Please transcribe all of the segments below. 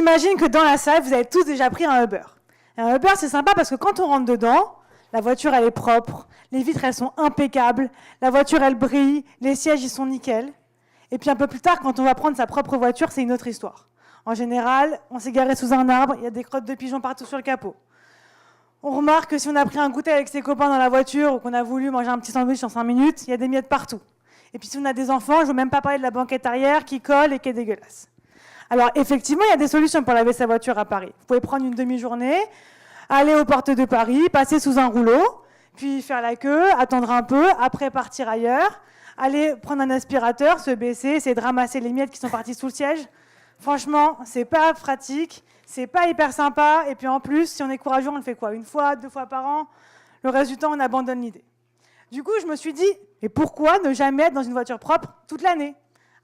j'imagine que dans la salle, vous avez tous déjà pris un Uber. Un Uber, c'est sympa parce que quand on rentre dedans, la voiture, elle est propre, les vitres, elles sont impeccables, la voiture, elle brille, les sièges, ils sont nickel. Et puis un peu plus tard, quand on va prendre sa propre voiture, c'est une autre histoire. En général, on s'est garé sous un arbre, il y a des crottes de pigeons partout sur le capot. On remarque que si on a pris un goûter avec ses copains dans la voiture ou qu'on a voulu manger un petit sandwich en 5 minutes, il y a des miettes partout. Et puis si on a des enfants, je ne veux même pas parler de la banquette arrière qui colle et qui est dégueulasse. Alors effectivement, il y a des solutions pour laver sa voiture à Paris. Vous pouvez prendre une demi-journée, aller aux portes de Paris, passer sous un rouleau, puis faire la queue, attendre un peu, après partir ailleurs, aller prendre un aspirateur, se baisser, essayer de ramasser les miettes qui sont parties sous le siège. Franchement, c'est pas pratique, c'est pas hyper sympa, et puis en plus, si on est courageux, on le fait quoi? 1 fois, 2 fois par an? Le reste du temps, on abandonne l'idée. Du coup, je me suis dit, mais pourquoi ne jamais être dans une voiture propre toute l'année?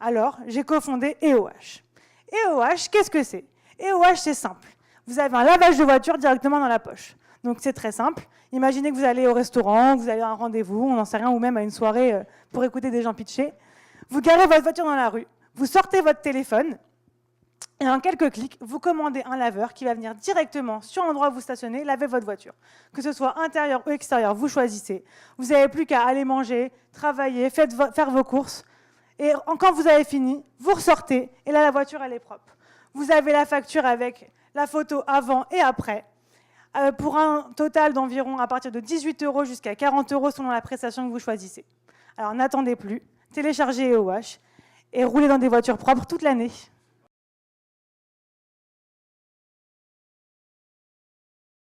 Alors, j'ai cofondé EOH. EOH, qu'est-ce que c'est? EOH, c'est simple. Vous avez un lavage de voiture directement dans la poche. Donc c'est très simple. Imaginez que vous allez au restaurant, que vous allez à un rendez-vous, on n'en sait rien, ou même à une soirée pour écouter des gens pitcher. Vous garez votre voiture dans la rue, vous sortez votre téléphone, et en quelques clics, vous commandez un laveur qui va venir directement sur l'endroit où vous stationnez, laver votre voiture. Que ce soit intérieur ou extérieur, vous choisissez. Vous n'avez plus qu'à aller manger, travailler, faire vos courses. Et quand vous avez fini, vous ressortez, et là, la voiture, elle est propre. Vous avez la facture avec la photo avant et après, pour un total d'environ à partir de 18 € jusqu'à 40 € selon la prestation que vous choisissez. Alors n'attendez plus, téléchargez EOH et roulez dans des voitures propres toute l'année.